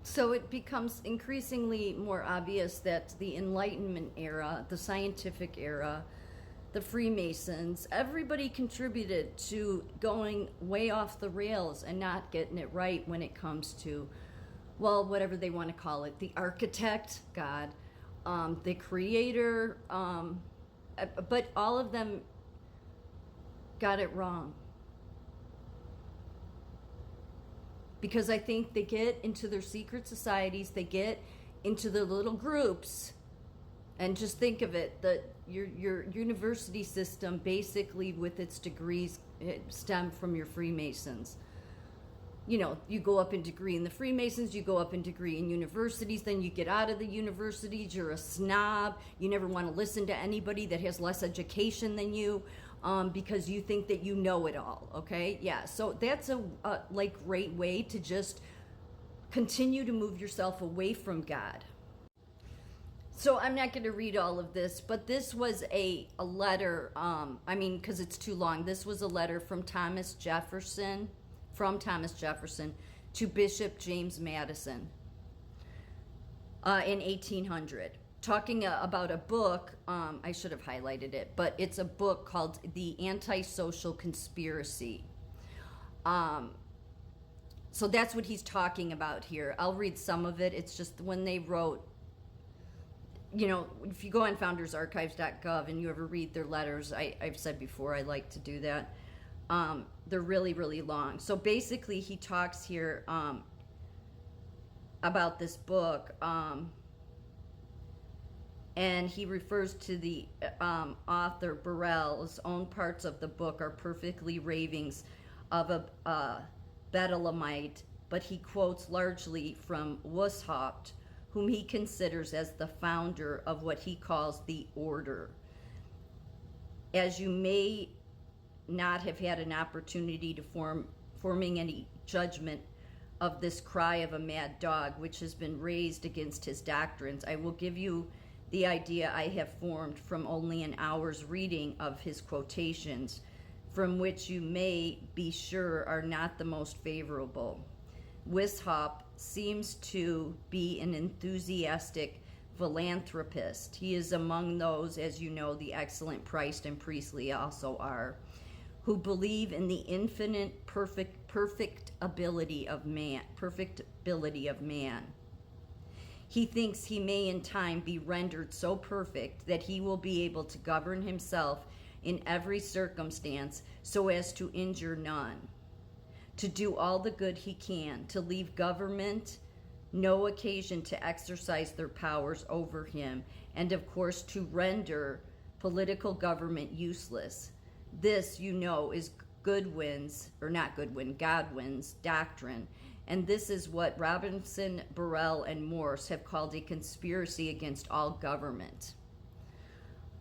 So it becomes increasingly more obvious that the Enlightenment era, the scientific era, the Freemasons, everybody contributed to going way off the rails and not getting it right when it comes to, well, whatever they want to call it, the architect, God, the creator, but all of them got it wrong. Because I think they get into their secret societies, they get into their little groups, and just think of it, that your university system basically with its degrees stem from your Freemasons. You know, you go up in degree in the Freemasons, you go up in degree in universities, then you get out of the universities, you're a snob, you never want to listen to anybody that has less education than you, because you think that you know it all, okay? Yeah, so that's a great way to just continue to move yourself away from God. So I'm not going to read all of this, but this was a letter, because it's too long. This was a letter from Thomas Jefferson to Bishop James Madison in 1800, talking about a book. I should have highlighted it, but it's a book called The Antisocial Conspiracy. So that's what he's talking about here. I'll read some of it. It's just when they wrote, you know, if you go on foundersarchives.gov and you ever read their letters, I've said before, I like to do that. They're really, really long. So basically he talks here about this book, and he refers to the author Burrell's own parts of the book are perfectly ravings of a Bedlamite, but he quotes largely from Weishaupt, whom he considers as the founder of what he calls the order. As you may not have had an opportunity to forming any judgment of this cry of a mad dog which has been raised against his doctrines, I will give you the idea I have formed from only an hour's reading of his quotations, from which you may be sure are not the most favorable. Weishaupt seems to be an enthusiastic philanthropist. He is among those, as you know, the excellent Price and Priestley also are, who believe in the infinite perfect ability of man. He thinks he may in time be rendered so perfect that he will be able to govern himself in every circumstance so as to injure none, to do all the good he can, to leave government no occasion to exercise their powers over him, and of course to render political government useless. This, you know, is Godwin's doctrine, and this is what Robinson, Burrell, and Morse have called a conspiracy against all government.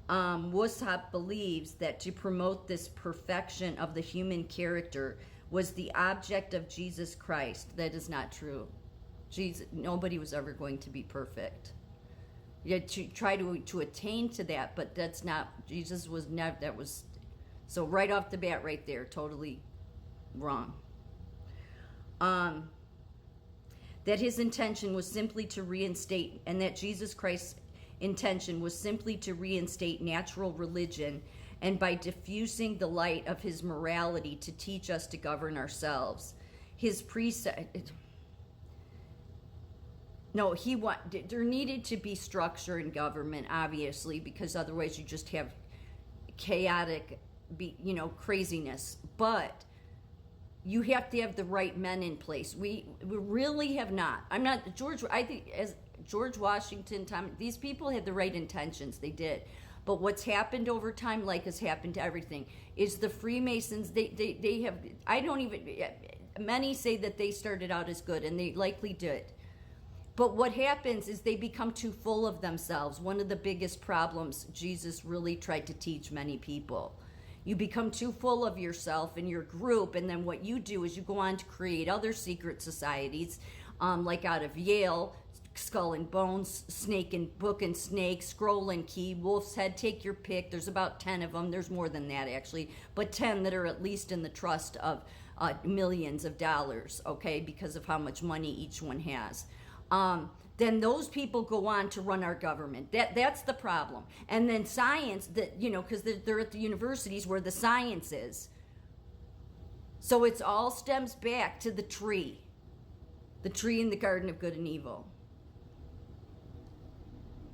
Weishaupt believes that to promote this perfection of the human character was the object of Jesus Christ. That is not true. Nobody was ever going to be perfect. You had to try to attain to that, but that's not, Jesus was never, that was, so right off the bat right there, totally wrong. That his intention was simply to reinstate, and that Jesus Christ's intention was simply to reinstate natural religion, and by diffusing the light of his morality to teach us to govern ourselves. His precept, there needed to be structure in government, obviously, because otherwise you just have chaotic, craziness. But you have to have the right men in place. We really have not. I think as George Washington, these people had the right intentions. They did. But what's happened over time, like has happened to everything, is the Freemasons, they have, many say that they started out as good, and they likely did. But what happens is they become too full of themselves. One of the biggest problems Jesus really tried to teach many people. You become too full of yourself and your group, and then what you do is you go on to create other secret societies, like out of Yale, Skull and Bones, Snake and Book and Snake, Scroll and Key, Wolf's Head, take your pick. There's about 10 of them. There's more than that, actually, but 10 that are at least in the trust of millions of dollars, okay, because of how much money each one has. then those people go on to run our government. That's the problem. And then science, that because they're at the universities where the science is. So it's all stems back to the tree in the Garden of Good and Evil.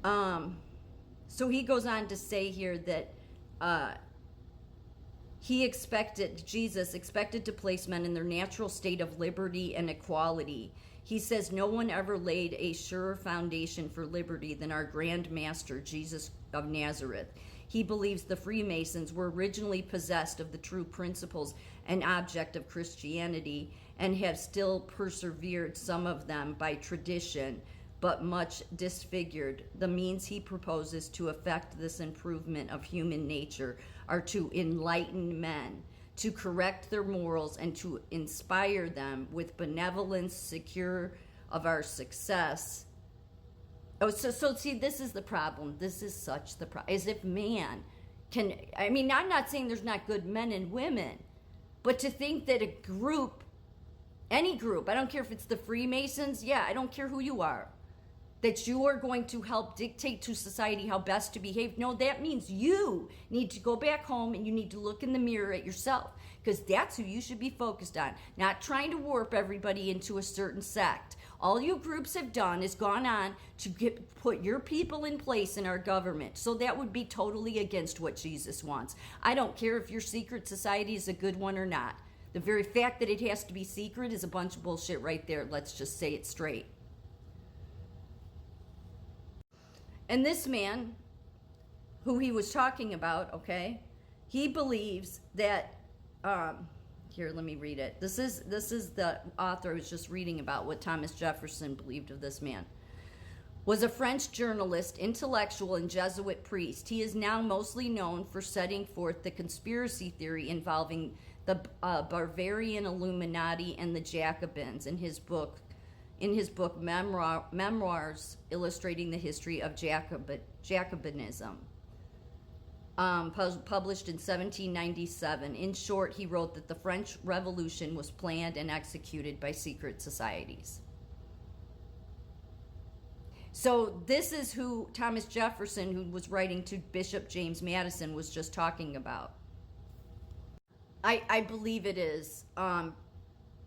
So he goes on to say here that Jesus expected to place men in their natural state of liberty and equality. He says no one ever laid a surer foundation for liberty than our Grand Master, Jesus of Nazareth. He believes the Freemasons were originally possessed of the true principles and object of Christianity and have still persevered, some of them by tradition, but much disfigured. The means he proposes to effect this improvement of human nature are to enlighten men, to correct their morals, and to inspire them with benevolence, secure of our success. So see, this is the problem. This is such the problem. As if man can, I'm not saying there's not good men and women, but to think that a group, any group, I don't care if it's the Freemasons, I don't care who you are, that you are going to help dictate to society how best to behave. No, that means you need to go back home and you need to look in the mirror at yourself, because that's who you should be focused on, not trying to warp everybody into a certain sect. All you groups have done is gone on to put your people in place in our government. So that would be totally against what Jesus wants. I don't care if your secret society is a good one or not. The very fact that it has to be secret is a bunch of bullshit right there. Let's just say it straight. And this man, who he was talking about, he believes that, here, let me read it. This is the author I was just reading about, what Thomas Jefferson believed of this man. Was a French journalist, intellectual, and Jesuit priest. He is now mostly known for setting forth the conspiracy theory involving the Bavarian Illuminati and the Jacobins in his book Memoirs Illustrating the History of Jacobinism, published in 1797. In short, he wrote that the French Revolution was planned and executed by secret societies. So this is who Thomas Jefferson, who was writing to Bishop James Madison, was just talking about. I believe it is,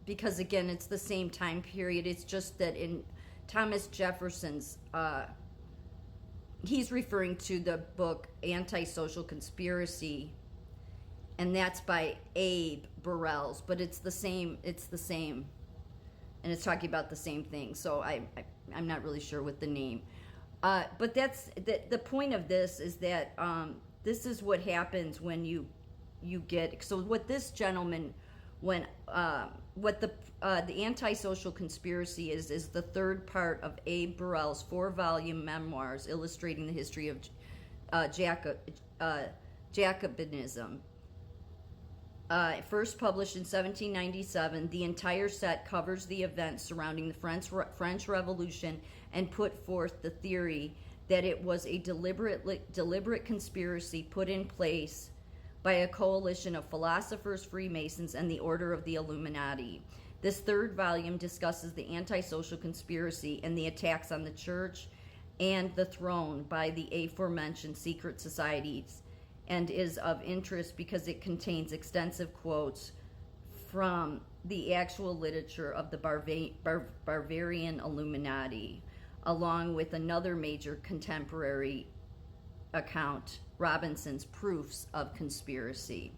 because again, it's the same time period. It's just that in Thomas Jefferson's, he's referring to the book Antisocial Conspiracy, and that's by Abe Burrells, but it's the same, and it's talking about the same thing. So I'm not really sure with the name, but that's the point of this is that this is what happens when you get. So what this gentleman, what the Antisocial Conspiracy is the third part of Abe Burrell's 4-volume memoirs illustrating the history of Jacobinism. First published in 1797, the entire set covers the events surrounding the French Revolution and put forth the theory that it was a deliberate conspiracy put in place by a coalition of philosophers, Freemasons, and the Order of the Illuminati. This third volume discusses the antisocial conspiracy and the attacks on the church and the throne by the aforementioned secret societies, and is of interest because it contains extensive quotes from the actual literature of the Bavarian Illuminati, along with another major contemporary account, Robinson's Proofs of Conspiracy.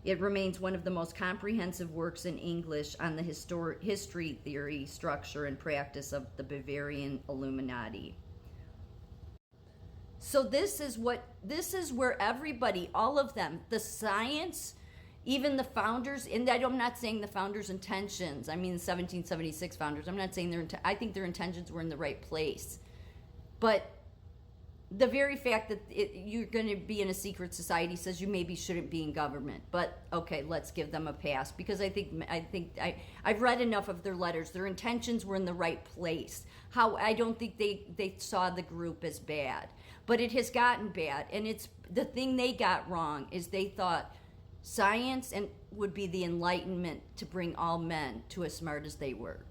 It remains one of the most comprehensive works in English on the history, theory, structure, and practice of the Bavarian Illuminati. So this is where everybody, all of them, the science, even the founders, and I'm not saying the founders' intentions, I mean the 1776 founders, I'm not saying I think their intentions were in the right place. But the very fact that you're going to be in a secret society says you maybe shouldn't be in government. But okay, let's give them a pass, because I've read enough of their letters. Their intentions were in the right place. I don't think they saw the group as bad, but it has gotten bad. And it's the thing they got wrong is they thought science would be the enlightenment to bring all men to as smart as they were.